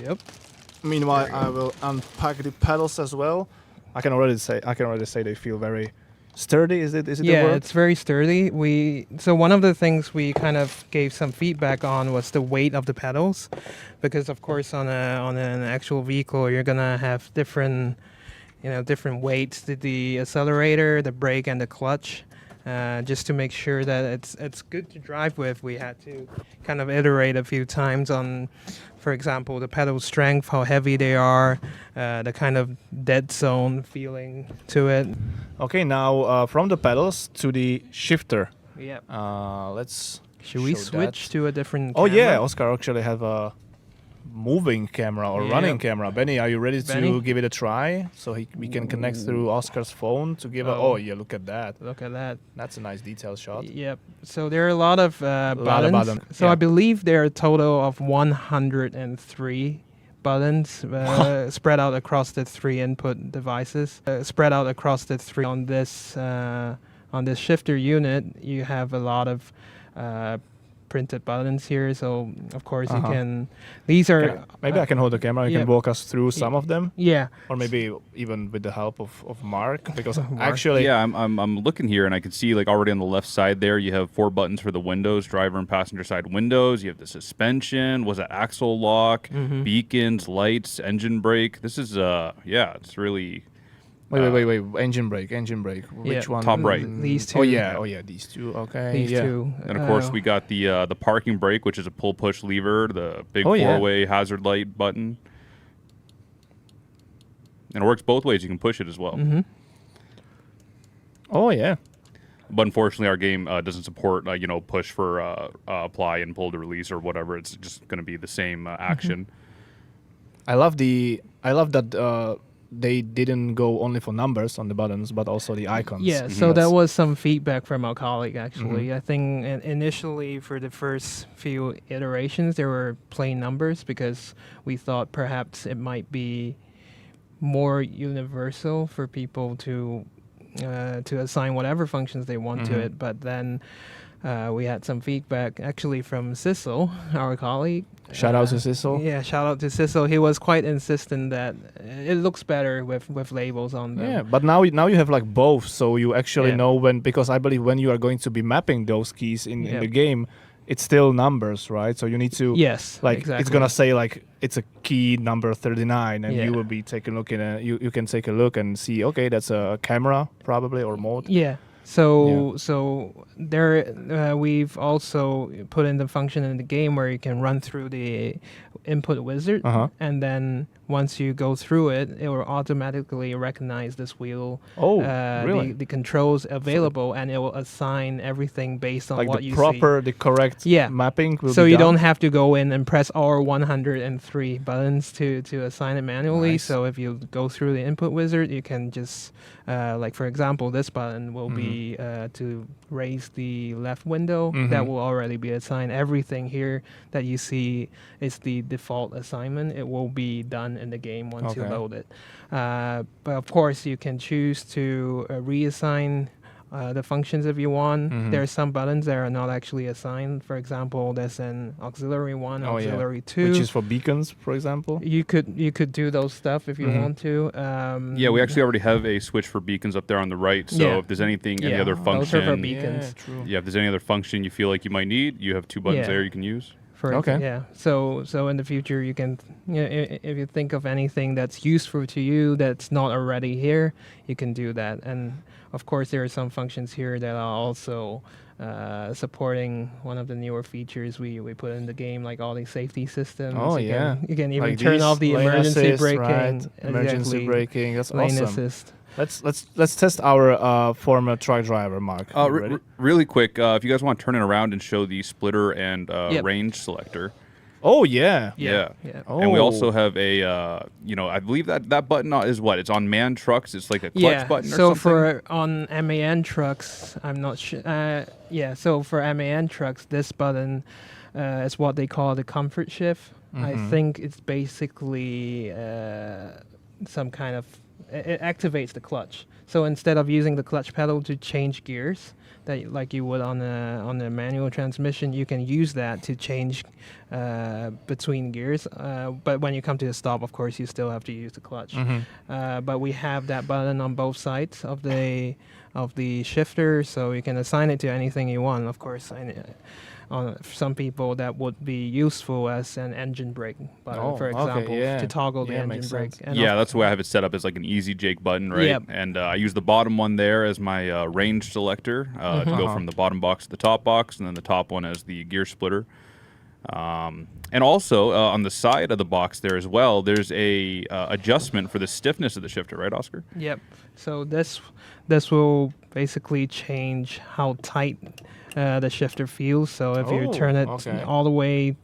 Yep. Meanwhile, I will unpack the pedals as well. I can already say they feel very sturdy. Is it the Yeah, word? it's very sturdy. So one of the things we kind of gave some feedback on was the weight of the pedals, because of course on an actual vehicle you're gonna have different weights, the accelerator, the brake, and the clutch. Just to make sure that it's good to drive with, we had to kind of iterate a few times on, for example, the pedal strength, how heavy they are, the kind of dead zone feeling to it. Okay, now from the pedals to the shifter. Yeah. Let's. Should we show switch that. to a different Oh camera? yeah, Oscar actually have a moving camera or running camera. Benny, are you ready to give it a try? So we can connect through Oscar's phone to give Oh. yeah, look at that. Look at that. That's a nice detail shot. Yep. So there are a lot of buttons. lot of buttons, So yeah. I believe there are a total of 103 buttons spread out across the 3 input devices. On this shifter unit, you have a lot of printed buttons here. So of course you can. These are Maybe I can hold the camera. You can walk us through some of them. Yeah. Or maybe even with the help of Mark, because actually, yeah, I'm looking here and I can see like already on the left side there you have 4 buttons for the windows, driver and passenger side windows. You have the suspension, was that axle lock, beacons, lights, engine brake. This is it's really. Wait. Engine brake. Which one? Top right. These two. Oh yeah, these two. Okay. These two. And of course we got the parking brake, which is a pull push lever, the big 4-way hazard light button. And it works both ways. You can push it as well. Oh yeah. But unfortunately, our game doesn't support push for apply and pull to release or whatever. It's just going to be the same action. I love that they didn't go only for numbers on the buttons, but also the icons. Yeah, so that was some feedback from our colleague, actually. I think initially for the first few iterations, there were plain numbers because we thought perhaps it might be more universal for people to assign whatever functions they want to it. But then we had some feedback actually from Sissel, our colleague. Shout out to Sissel. Yeah, shout out to Sissel. He was quite insistent that it looks better with labels on them. Yeah, but now you have like both, so you actually know when, because I believe when you are going to be mapping those keys in the game, it's still numbers, right? So you need to exactly. It's gonna say like it's a key number 39, and you will be taking a look in you can take a look and see, okay, that's a camera probably or mode. Yeah. So there we've also put in the function in the game where you can run through the input wizard, and then once you go through it, it will automatically recognize this wheel. Oh, really? The controls available, and it will assign everything based on like what you see. The correct mapping will so be you done? don't have to go in and press all 103 buttons to assign it manually. Nice. So if you go through the input wizard, you can just like for example, this button will be to raise the left window. That will already be assigned. Everything here that you see is the default assignment. It will be done in the game once you load it. But of course, you can choose to reassign the functions if you want. There are some buttons that are not actually assigned. For example, there's an auxiliary 1, auxiliary 2, which is for beacons, for example. You could do those stuff if you want to. Yeah, we actually already have a switch for beacons up there on the right. So if there's anything, any other function, those are for beacons. Yeah, true. Yeah, if there's any other function you feel like you might need, you have 2 buttons there you can use. So in the future, you can, if you think of anything that's useful to you that's not already here, you can do that. And of course, there are some functions here that are also supporting one of the newer features we put in the game, like all these safety systems. You can even like turn off the emergency braking. Right. Emergency braking. That's lane awesome. assist. Let's test our former truck driver, Mark. Really quick, if you guys want to turn it around and show the splitter and range selector. Oh yeah. Oh. And we also have a, I believe that button is what? It's on man trucks. It's like a clutch button or so something? on MAN trucks, I'm not sure. So for MAN trucks, this button is what they call the comfort shift. I think it's basically some kind of, it activates the clutch. So instead of using the clutch pedal to change gears, that like you would on a manual transmission. You can use that to change between gears. But when you come to a stop, of course, you still have to use the clutch. But we have that button on both sides of the shifter, so you can assign it to anything you want. Of course, on some people that would be useful as an engine brake button, for example, to toggle the engine brake. And that's the way I have it set up as like an easy Jake button, right? Yep. And I use the bottom one there as my range selector to go from the bottom box to the top box, and then the top one as the gear splitter. And also on the side of the box there as well, there's a adjustment for the stiffness of the shifter, right, Oscar? Yep. So this will basically change how tight the shifter feels. So if you turn it all the way,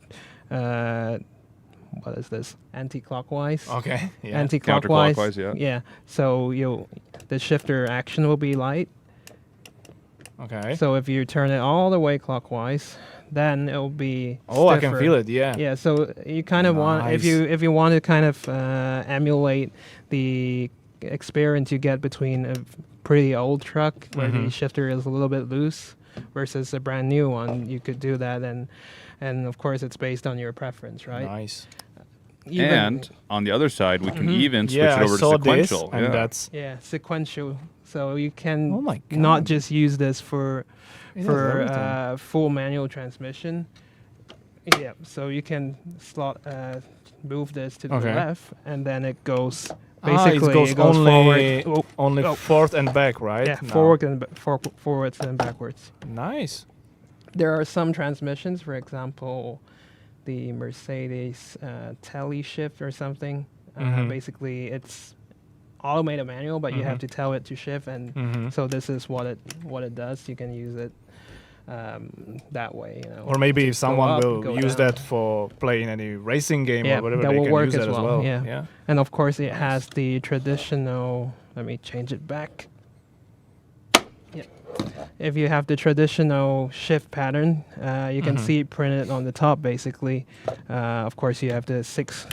what is this? Anti-clockwise. Okay. Yeah. Anti-clockwise. Counterclockwise, yeah. So the shifter action will be light. Okay. So if you turn it all the way clockwise, then it'll be Oh, I stiffer. can feel it. Yeah. Yeah. So you kind of want if you want to kind of emulate the experience you get between a pretty old truck where the shifter is a little bit loose versus a brand new one, you could do that, and of course it's based on your preference, right? Nice. And on the other side, we can even switch it over to I saw sequential. this, and that's sequential. So you can Oh my God. not just use this for It does everything. full manual transmission. Yeah, so you can move this to the left, and then it goes. Basically, it goes only forward. forth and back, right? Yeah, No. forwards and backwards. Nice. There are some transmissions, for example, the Mercedes Tele shift or something. Basically, it's automated manual, but you have to tell it to shift, and so this is what it does. You can use it that way, Or maybe if someone will go use down. that for playing any racing game Yeah, or whatever, that they will can work use that as as well, well. yeah. And of course, it has the traditional. Let me change it back. Yeah. If you have the traditional shift pattern, you can see it printed on the top, basically. Of course, you have the 6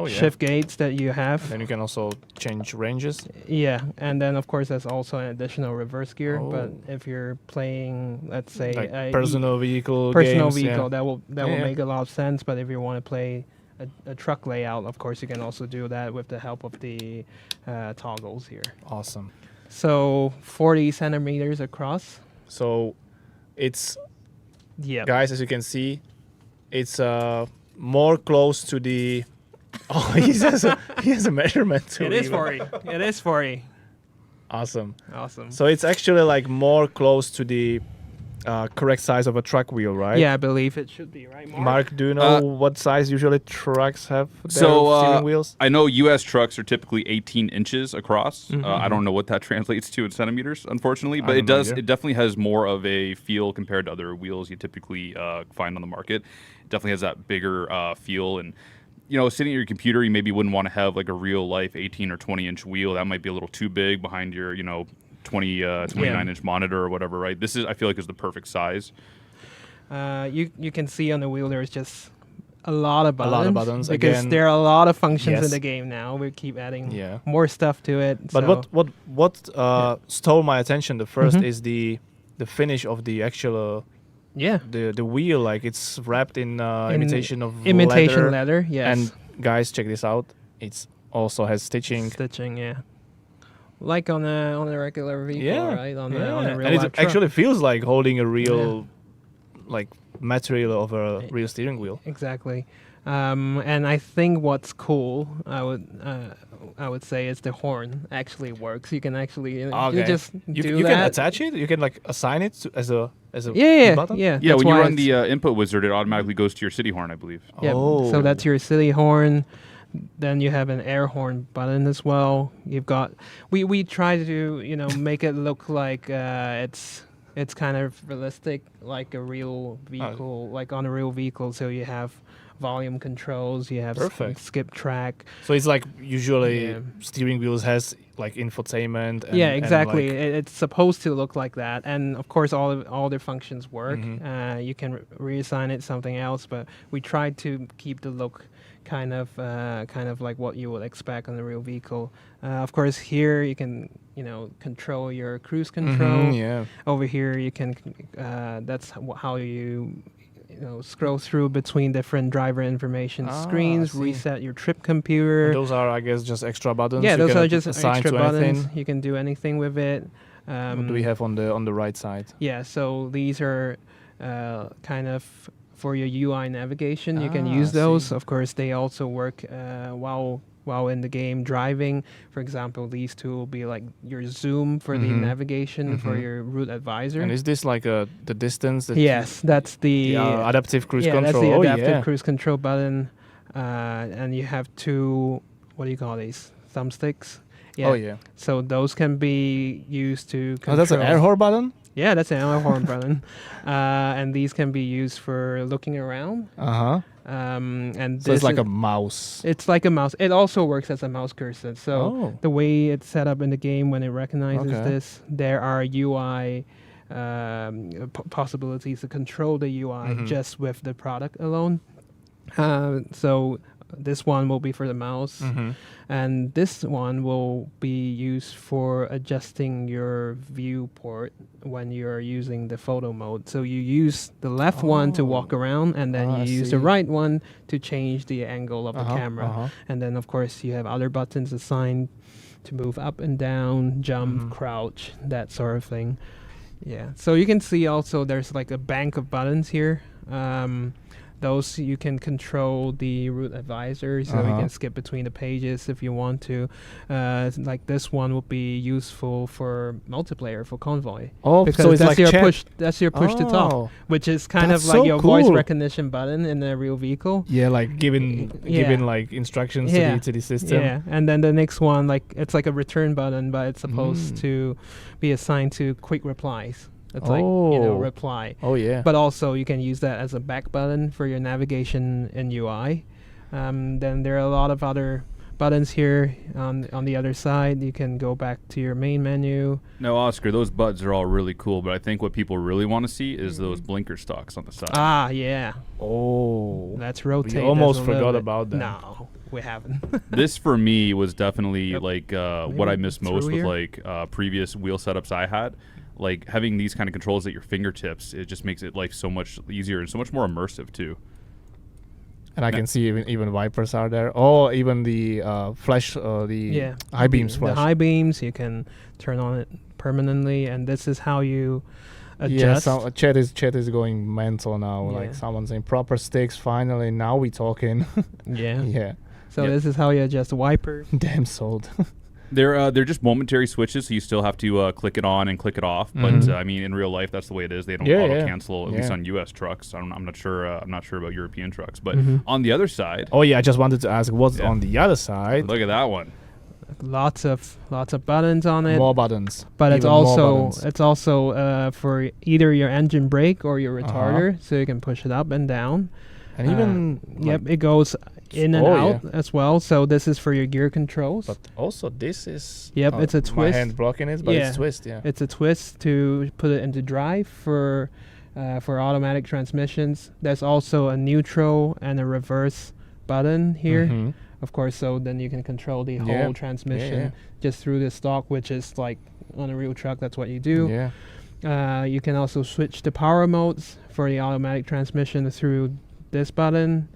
shift gates that you have. Then you can also change ranges. Yeah, and then of course there's also an additional reverse gear. But Oh. if you're playing, let's say, Like a personal vehicle personal games, vehicle, that will Yeah. make a lot of sense. But if you want to play a truck layout, of course you can also do that with the help of the toggles here. Awesome. So 40 centimeters across. So it's, Yeah. guys, as you can see, it's more close to the... Oh, he has a measurement too. It is even. 40. It is 40. Awesome. Awesome. So it's actually like more close to the correct size of a truck wheel, right? Yeah, I believe it should be, right, Mark? Mark, do you know what size usually trucks have their steering wheels? I know U.S. trucks are typically 18 inches across. I don't know what that translates to in centimeters, unfortunately, but I it don't know does. either. It definitely has more of a feel compared to other wheels you typically find on the market. It definitely has that bigger feel, and sitting at your computer, you maybe wouldn't want to have like a real life 18 or 20 inch wheel. That might be a little too big behind your 29 inch monitor or whatever, right? This I feel like is the perfect size. You can see on the wheel there's just a lot of buttons. A lot of buttons, because again. there are a lot of functions in Yes. the game now. We keep adding Yeah. more stuff to it. But so what stole my attention the first is the finish of the actual yeah, the wheel. Like it's wrapped in imitation of imitation leather. Yes, And guys, check this out. It's also has stitching. stitching. Yeah, like on a regular vehicle, right? On a real and life it truck. actually feels like holding a real like material of a real steering wheel. Exactly. And I think what's cool, I would say, is the horn actually works. You can actually you just you do you that. can attach it. You can like assign it as a yeah, button. yeah. Yeah, that's when you why run it's- the input wizard, it automatically goes to your city horn, I believe. Yeah, Oh. so that's your city horn. Then you have an air horn button as well. You've got we try to make it look like it's kind of realistic, like a real vehicle, like on a real vehicle. So you have volume controls, you have Perfect. skip track. So it's like usually Yeah. steering wheels has like infotainment. And, Yeah, exactly. And like, It's supposed to look like that, and of course, all their functions work. Mm-hmm. You can reassign it something else, but we tried to keep the look kind of like what you would expect on the real vehicle. Of course, here you can control your cruise control. Yeah. Over here, you can. That's how you scroll through between different driver information screens, I see. reset your trip computer. And those are, I guess, just extra buttons. Yeah, you those can are just assign extra to buttons. anything. You can do anything with it. What do we have on the right side? Yeah, so these are kind of for your UI navigation. You can use I those. see. Of course, they also work while in the game driving. For example, these two will be like your zoom for the navigation for your route advisor. And is this like the distance? That Yes, that's the adaptive cruise yeah, control. that's the Oh, adaptive yeah. cruise control button. And you have two, what do you call these? Thumbsticks. Yeah. Oh, yeah. So those can be used to control. Oh, that's an air horn button? Yeah, that's an air horn button. And these can be used for looking around. Uh-huh. And So it's this like is- a mouse. It's like a mouse. It also works as a mouse cursor. So the way it's set up in the game when it recognizes Okay. this, there are UI possibilities to control the UI just with the product alone. So this one will be for the mouse, and this one will be used for adjusting your viewport when you're using the photo mode. So you use the left one to walk around, and then I you use see. the right one to change the angle of the camera. And then, of course, you have other buttons assigned to move up and down, jump, crouch, that sort of thing. Yeah. So you can see also there's like a bank of buttons here. Those you can control the route advisor, so you can skip between the pages if you want to. Like this one will be useful for multiplayer for Convoy. Oh, Because so it's that's like your chat. push. That's your push to Oh. talk, which is kind That's of like so your voice cool. recognition button in a real vehicle. Yeah, like giving like instructions to the system. Yeah, and then the next one, like it's like a return button, but it's supposed to be assigned to quick replies. It's like reply. Oh yeah. But also you can use that as a back button for your navigation in UI. Then there are a lot of other buttons here on the other side. You can go back to your main menu. No, Oscar, those buttons are all really cool, but I think what people really want to see is those blinker stalks on the side. Ah, yeah. Oh. Let's rotate. We almost this a little forgot bit. about that. No, we haven't. This for me was definitely Yep. like what I Maybe missed through most with here? like previous wheel setups I had. Like having these kind of controls at your fingertips, it just makes it life so much easier and so much more immersive too. And I can see even wipers are there. Oh, even the flash, the high beams The flash. high beams, you can turn on it permanently, and this is how you Yeah, adjust. chat is going mental now. Yeah. Like someone saying proper sticks. Finally, now we talking. Yeah. Yeah, So Yep. this is how you adjust the wiper. damn sold. They're just momentary switches, so you still have to click it on and click it off. But I mean, in real life, that's the way it is. They don't Yeah, auto yeah. cancel, at least Yeah. on U.S. trucks. I'm not sure. I'm not sure about European trucks. But Mm-hmm. on the other side, Oh yeah, I just wanted to ask what's Yeah. on the other side. look at that one. Lots of buttons on it. More buttons. But it's Even more also buttons. for either your engine brake or your retarder, so you can push it up and down. And even Yep, like- it goes in and Oh, out as well. So this is for your gear controls. But also this is. Yep, it's a My twist. hand blocking it, but Yeah. it's twist. Yeah. It's a twist to put it into drive for automatic transmissions. There's also a neutral and a reverse button here, Mhm. of course. So then you can control the Yeah. whole transmission Yeah. just through the stalk, which is like on a real truck. That's what you do. Yeah. You can also switch to power modes for the automatic transmission through this button.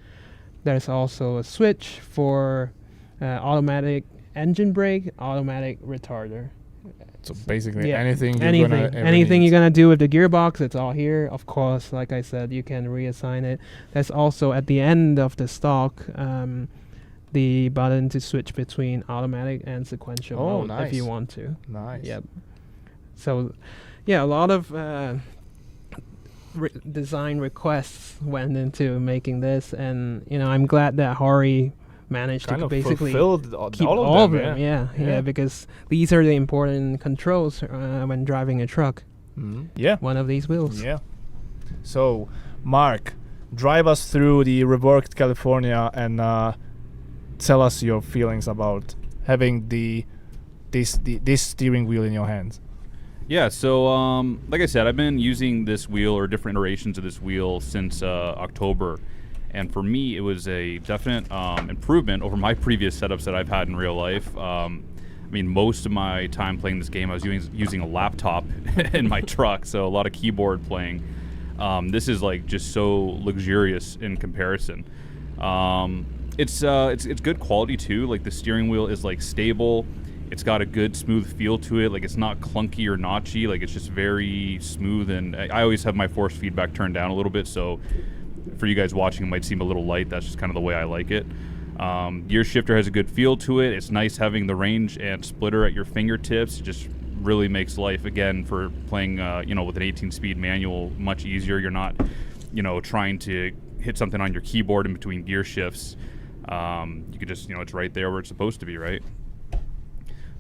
There's also a switch for automatic engine brake, automatic retarder. So basically Yeah, anything you're anything, gonna ever anything need. you're gonna do with the gearbox, it's all here. Of course, like I said, you can reassign it. There's also at the end of the stalk the button to switch between automatic and sequential Oh, mode if you nice. want to. Nice. Yep. So, yeah, a lot of design requests went into making this, and I'm glad that HORI managed Kind to of basically fulfilled all keep all of them. Yeah, Yeah. because these are the important controls when driving a truck. Mhm. Yeah. One of these wheels. Yeah. So, Mark, drive us through the reworked California and tell us your feelings about having this steering wheel in your hands. Yeah, so like I said, I've been using this wheel or different iterations of this wheel since October. And for me, it was a definite improvement over my previous setups that I've had in real life. mean, most of my time playing this game, I was using a laptop in my truck, so a lot of keyboard playing. This is like just so luxurious in comparison. It's good quality too. Like the steering wheel is like stable. It's got a good smooth feel to it. Like it's not clunky or notchy. Like it's just very smooth. And I always have my force feedback turned down a little bit, so for you guys watching, it might seem a little light. That's just kind of the way I like it. Gear shifter has a good feel to it. It's nice having the range and splitter at your fingertips. It just really makes life, again, for playing with an 18-speed manual much easier. You're not trying to hit something on your keyboard in between gear shifts. You could just it's right there where it's supposed to be, right?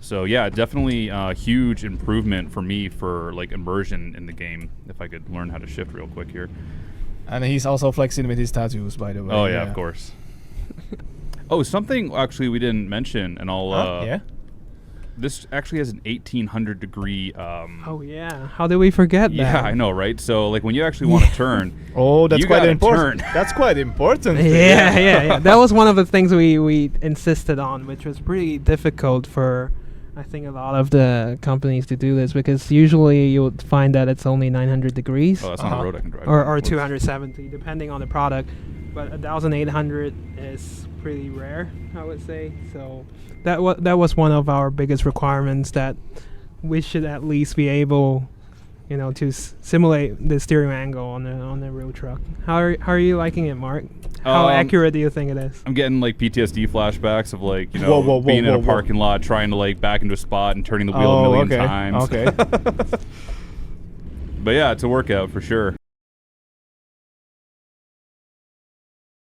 So yeah, definitely a huge improvement for me for like immersion in the game. If I could learn how to shift real quick here. And he's also flexing with his tattoos, by the way. Oh yeah, of course. Oh, something actually we didn't mention, and I'll. Yeah. This actually has an 1800 degree. Oh yeah, how did we forget that? Yeah, I know, right? So like when you actually want to turn. Oh, that's you quite gotta important. turn. That's quite important. Yeah. That was one of the things we insisted on, which was pretty difficult for, I think, a lot of the companies to do this, because usually you would find that it's only 900 degrees. Oh, that's on a road I can drive. Or 270, depending on the product. But 1,800 is pretty rare, I would say. So that was one of our biggest requirements, that we should at least be able, to simulate the steering angle on the real truck. How are you liking it, Mark? How accurate do you think it is? I'm getting like PTSD flashbacks of like Whoa, being in a parking lot trying to like back into a spot and turning the wheel a million times. Okay. But yeah, it's a workout for sure.